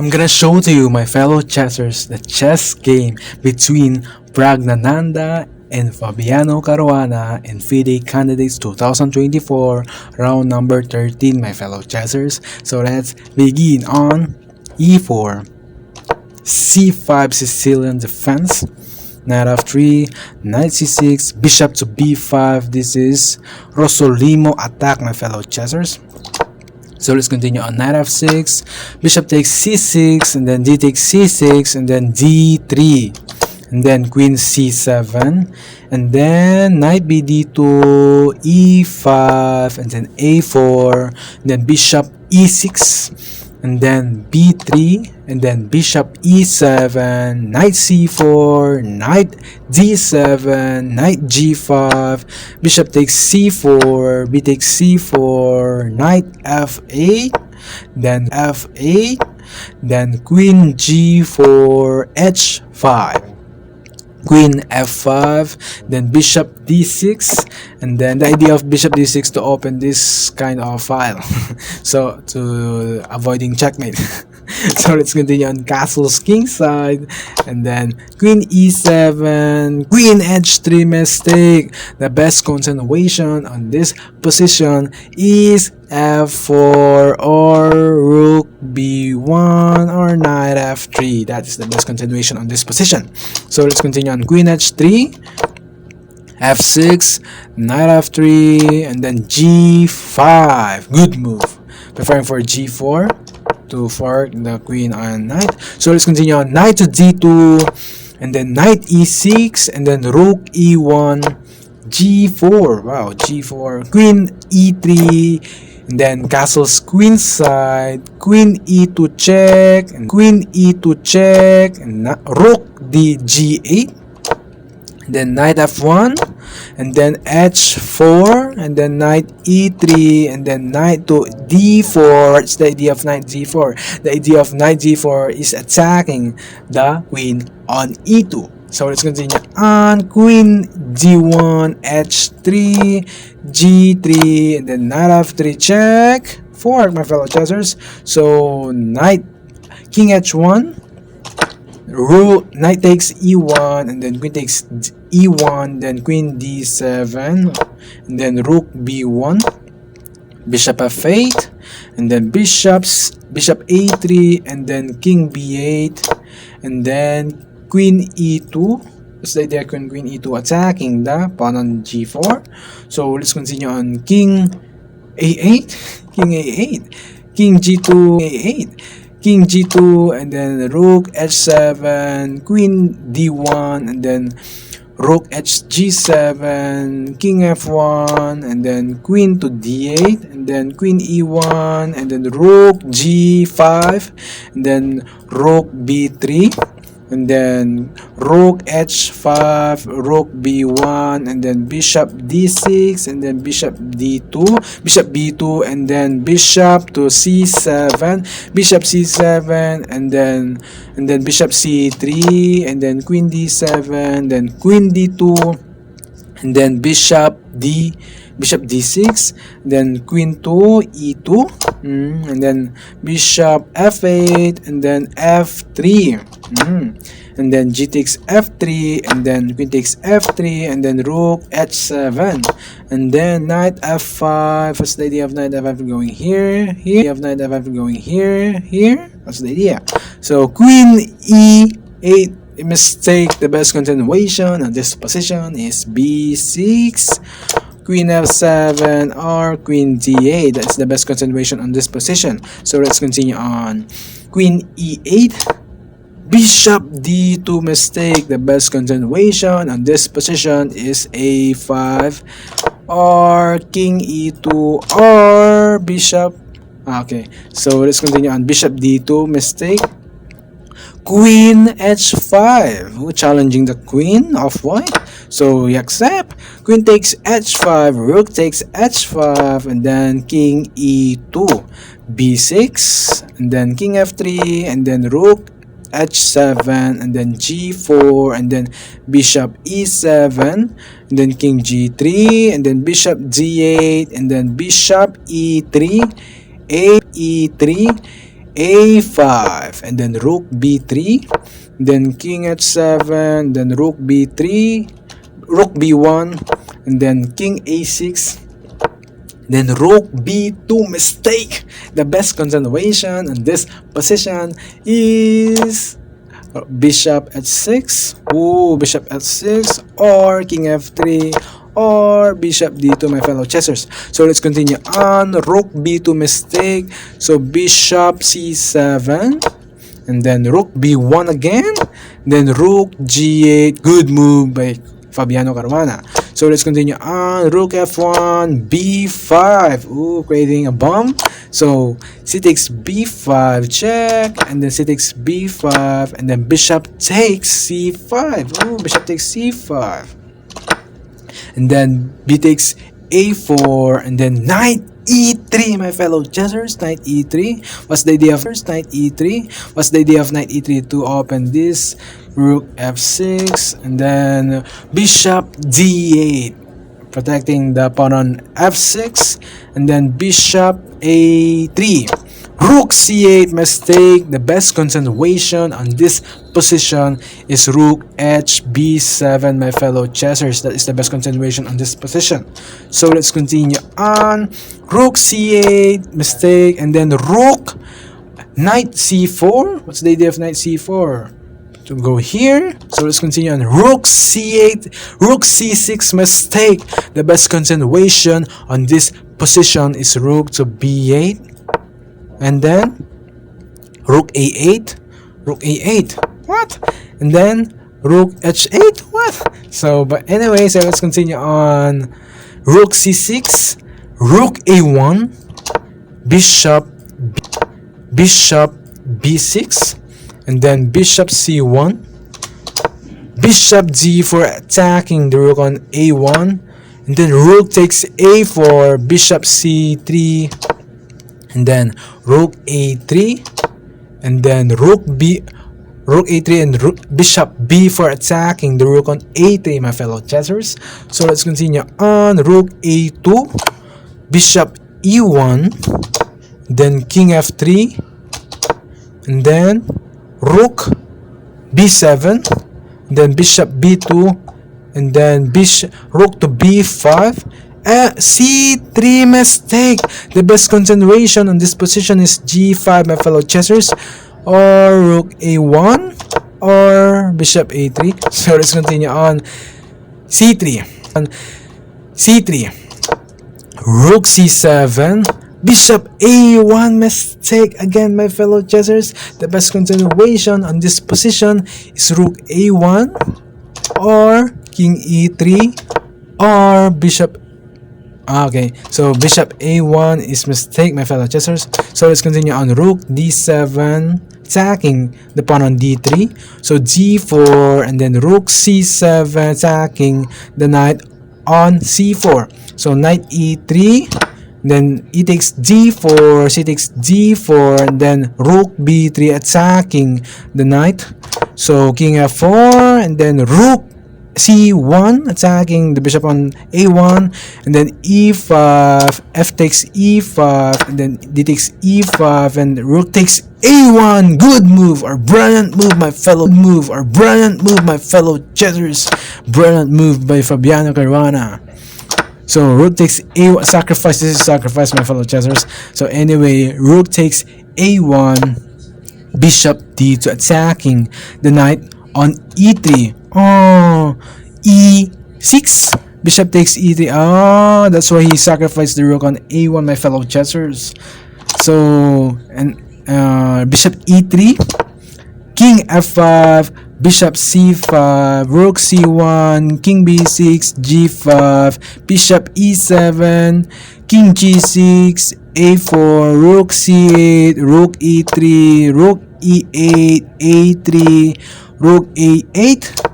I'm gonna show to you, my fellow chessers, the chess game between Pragg and Fabiano Caruana in FIDE Candidates 2024, round number 13, my fellow chessers. So let's begin on e4, c5 Sicilian defense, knight f3, knight c6, bishop to b5. This is Rosolimo attack, my fellow chessers. So let's continue on knight f6, bishop takes c6, and then d takes c6, and then d3, and then queen c7, and then knight bd2, e5, and then a4, and then bishop e6, and then b3, and then bishop e7, knight c4, knight d7, knight g5, bishop takes c4, b takes c4, knight f8, then f8, then queen g4, h5, queen f5, then bishop d6, and then the idea of bishop d6 to open this kind of file so to avoiding checkmate. So let's continue on castle's king side, and then queen e7, queen h3 mistake. The best continuation on this position is f4 or rook b1 or knight f3. That is the best continuation on this position. So let's continue on queen h3, f6, knight f3, and then g5. Good move. Preferring for g4 to fork the queen and knight. So let's continue on knight to d2, and then knight e6, and then rook e1, g4. Wow, g4, queen e3, and then castle's queen side, queen e2 check, and queen e2 check, and rook d g8, and then knight f1, and then h4, and then knight e3, and then knight to d4. It's the idea of knight d4. The idea of knight d4 is attacking the queen on e2. So let's continue on queen d1, h3, g3, and then knight f3 check. Fork, my fellow chessers. So knight, king h1, knight takes e1, and then queen takes e1, then queen d7, and then rook b1, bishop f8, and then bishop a3, and then king b8, and then queen e2. That's the idea, queen e2 attacking the pawn on g4. So let's continue on king a8, king a8, king g2, a8, king g2, and then rook h7, queen d1, and then rook g7, king f1, and then queen to d8, and then queen e1, and then rook g5, and then rook b3, and then rook h5, rook b1, and then bishop d6, and then bishop d2, bishop b2, and then bishop to c7, bishop c7, and then bishop c3, and then queen d7, then queen d2, and then bishop d6, then queen to e2, and then bishop f8, and then f3, and then g takes f3, and then queen takes f3, and then rook h7, and then knight f5. What's the idea of knight f5 going here, here? Of knight f5 going here, here. That's the idea. So queen e8. Mistake. The best continuation on this position is b6, queen f7, or queen d8. That's the best continuation on this position. So let's continue on queen e8, bishop d2 mistake. The best continuation on this position is a5 or king e2 or bishop. Okay, so let's continue on bishop d2 mistake, queen h5, challenging the queen of white. So we accept. Queen takes h5, rook takes h5, and then king e2, b6, and then king f3, and then rook h7, and then g4, and then bishop e7, and then king g3, and then bishop g8, and then bishop e3, a e3, a5, and then rook b3, then king h7, then rook b3, rook b1, and then king a6, then rook b2. Mistake. The best continuation in this position is bishop h6, bishop h6, or king f3, or bishop d2, my fellow chessers. So let's continue on. Rook b2, mistake. So bishop c7, and then rook b1 again, then rook g8. Good move by Fabiano Caruana. So let's continue on. Rook f1, b5. Creating a bomb. So c takes b5, check, and then c takes b5, and then bishop takes c5. Bishop takes c5, and then b takes a4, and then knight e3, my fellow chessers. Knight e3. What's the idea of knight e3? What's the idea of knight e3? To open this rook f6, and then bishop d8, protecting the pawn on f6, and then bishop a3, rook c8. Mistake. The best continuation on this position is rook h b7, my fellow chessers. That is the best continuation on this position. So let's continue on. Rook c8, mistake, and then rook, knight c4. What's the idea of knight c4? To go here. So let's continue on. Rook c8, rook c6, mistake. The best continuation on this position is rook to b8, and then rook a8, rook a8. What? And then rook h8. What? So, but anyway, so let's continue on. Rook c6, rook a1, bishop b6, and then bishop c1, bishop d4, attacking the rook on a1, and then rook takes a4, bishop c3, and then rook a3, and then rook a3, and bishop b4, attacking the rook on a3, my fellow chessers. So let's continue on. Rook a2, bishop e1, then king f3, and then rook b7, then bishop b2, and then rook to b5, c3. Mistake. The best continuation on this position is g5, my fellow chessers, or rook a1, or bishop a3. So let's continue on. c3, rook c7, bishop a1. Mistake again, my fellow chessers. The best continuation on this position is rook a1, or king e3, or bishop. Okay, so bishop a1 is mistake, my fellow chessers. So let's continue on. Rook d7, attacking the pawn on d3. So d4, and then rook c7, attacking the knight on c4. So knight e3, then e takes d4, c takes d4, and then rook b3, attacking the knight. So king f4, and then rook c1, attacking the bishop on a1, and then e5, f takes e5, and then d takes e5, and rook takes a1. Good move, or brilliant move, my fellow chessers. Brilliant move by Fabiano Caruana. So rook takes a1, sacrifice. This is sacrifice, my fellow chessers. So anyway, rook takes a1, bishop d2, attacking the knight on e3. E6, bishop takes e3. That's why he sacrificed the rook on a1, my fellow chessers. So, and bishop e3, king f5, bishop c5, rook c1, king b6, g5, bishop e7, king g6, a4, rook c8, rook e3, rook e8, a3, rook a8,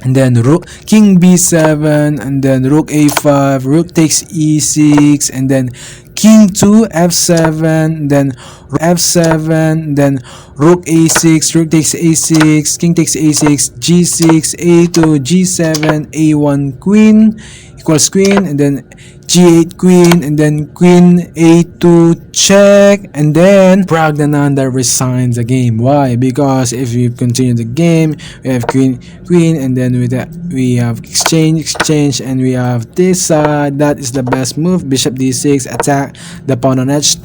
and then rook, king b7, and then rook a5, rook takes e6, and then king to f7, then f7, then rook a6, rook takes a6, king takes a6, g6, a2, g7, a1, queen equals queen, and then g8 queen, and then queen a2 check, and then Pragnananda resigns the game. Why? Because if you continue the game, we have queen, and then we have exchange, and we have this. That is the best move. Bishop d6, attack the pawn on h2.